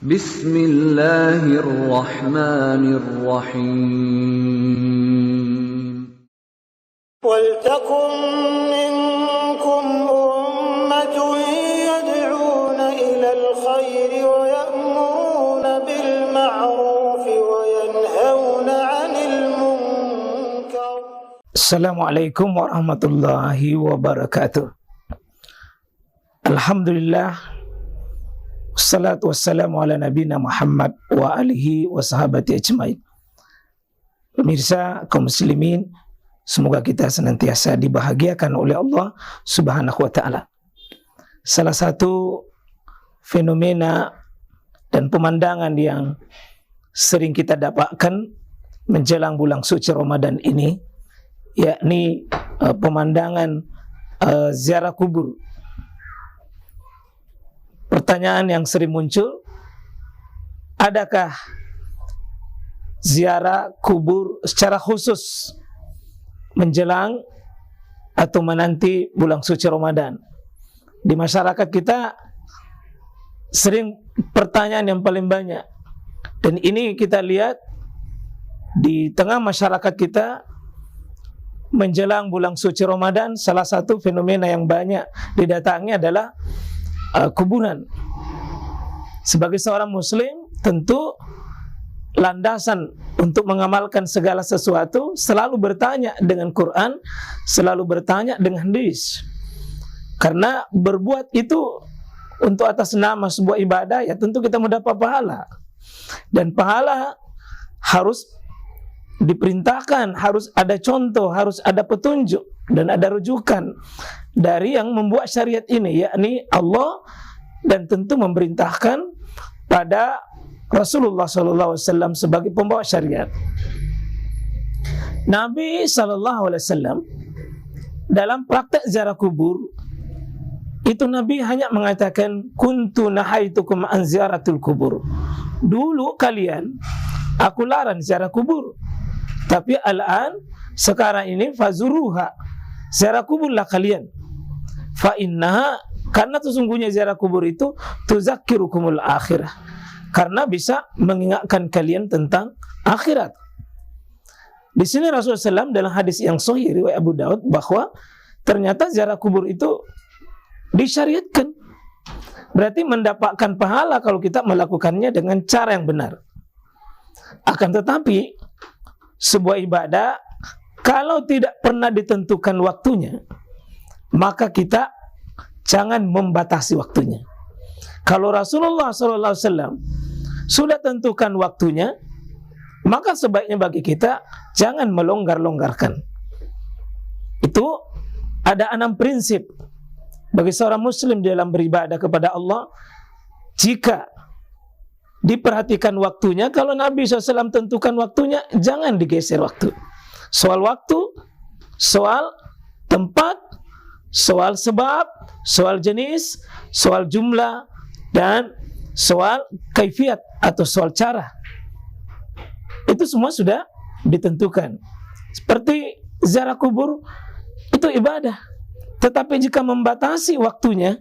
Bismillahirrahmanirrahim. وَلْتَكُنْ مِنْكُمْ أُمَّةٌ يَدْعُونَ إِلَى الْخَيْرِ وَيَأْمُرُونَ بِالْمَعْرُوفِ وَيَنْهَوْنَ عَنِ الْمُنْكَرِ. Assalamualaikum warahmatullahi wabarakatuh. Alhamdulillah, wassalatu wassalamu ala nabina Muhammad wa alihi wa sahabati ajmain. Pemirsa kaum muslimin, semoga kita senantiasa dibahagiakan oleh Allah Subhanahu wa ta'ala. Salah satu fenomena dan pemandangan yang sering kita dapatkan menjelang bulan suci Ramadan ini, yakni pemandangan ziarah kubur. Pertanyaan yang sering muncul, adakah ziarah kubur secara khusus menjelang atau menanti bulan suci Ramadan? Di masyarakat kita sering pertanyaan yang paling banyak, dan ini kita lihat di tengah masyarakat kita menjelang bulan suci Ramadan. Salah satu fenomena yang banyak didatangi adalah kuburan. Sebagai seorang muslim, tentu landasan untuk mengamalkan segala sesuatu selalu bertanya dengan Quran, selalu bertanya dengan hadis. Karena berbuat itu untuk atas nama sebuah ibadah, ya tentu kita mendapat pahala. Dan pahala harus diperintahkan, harus ada contoh, harus ada petunjuk dan ada rujukan dari yang membuat syariat ini, yakni Allah, dan tentu memerintahkan pada Rasulullah SAW sebagai pembawa syariat. Nabi SAW dalam praktek ziarah kubur itu Nabi hanya mengatakan, kuntu nahaitukum an ziaratul kubur. Dulu kalian, aku larang ziarah kubur, tapi al-an, sekarang ini, fazuruha, ziarah kuburlah kalian. Fa innaha, karena sesungguhnya ziarah kubur itu tuzakkirukumul akhirah, karena bisa mengingatkan kalian tentang akhirat. Di sini Rasulullah SAW dalam hadis yang sahih riwayat Abu Daud bahwa ternyata ziarah kubur itu disyariatkan. Berarti mendapatkan pahala kalau kita melakukannya dengan cara yang benar. Akan tetapi sebuah ibadah kalau tidak pernah ditentukan waktunya, maka kita jangan membatasi waktunya. Kalau Rasulullah SAW sudah tentukan waktunya, maka sebaiknya bagi kita jangan melonggar-longgarkan. Itu ada 6 prinsip bagi seorang muslim dalam beribadah kepada Allah. Jika diperhatikan waktunya, kalau Nabi SAW tentukan waktunya, jangan digeser waktu. Soal waktu, soal tempat, soal sebab, soal jenis, soal jumlah, dan soal kaifiat atau soal cara. Itu semua sudah ditentukan. Seperti ziarah kubur itu ibadah. Tetapi jika membatasi waktunya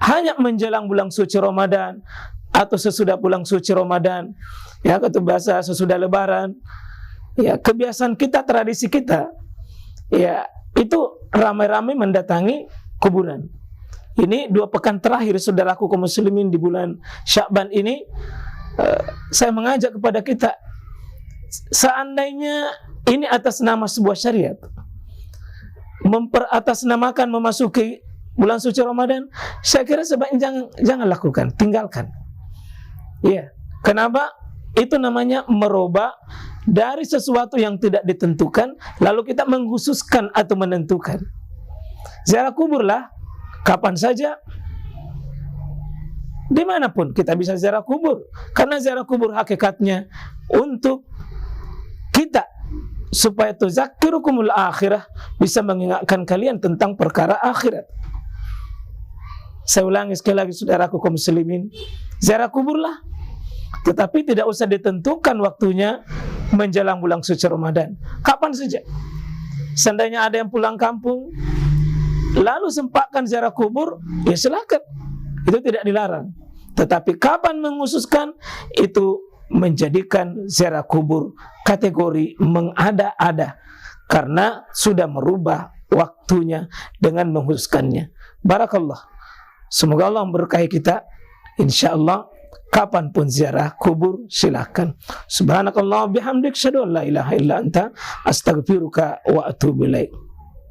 hanya menjelang bulan suci Ramadan atau sesudah bulan suci Ramadan, ya atau biasa sesudah Lebaran, ya kebiasaan kita, tradisi kita, ya itu ramai-ramai mendatangi kuburan. Ini 2 pekan terakhir, saudaraku kaum muslimin, di bulan Sya'ban ini, saya mengajak kepada kita, seandainya ini atas nama sebuah syariat, memperatasnamakan memasuki bulan suci Ramadan, saya kira sebaiknya jangan lakukan, tinggalkan. Iya, kenapa? Itu namanya merubah dari sesuatu yang tidak ditentukan, lalu kita mengkhususkan atau menentukan. Ziarah kuburlah kapan saja, dimanapun kita bisa ziarah kubur. Karena ziarah kubur hakikatnya untuk kita, supaya tuzakkirukumul akhirah, bisa mengingatkan kalian tentang perkara akhirat. Saya ulangi sekali lagi, saudaraku kaum muslimin, ziarah kuburlah, tetapi tidak usah ditentukan waktunya menjelang bulan suci Ramadan. Kapan saja. Seandainya ada yang pulang kampung lalu sempatkan ziarah kubur, ya silakan, itu tidak dilarang. Tetapi kapan menghususkan, itu menjadikan ziarah kubur kategori mengada-ada, karena sudah merubah waktunya dengan menghususkannya. Barakallah. Semoga Allah memberkahi kita. InsyaAllah kapanpun ziarah kubur silakan. Subhanakallah bihamdik, syadu an la ilaha illa anta, astaghfiruka wa atubu ilaik.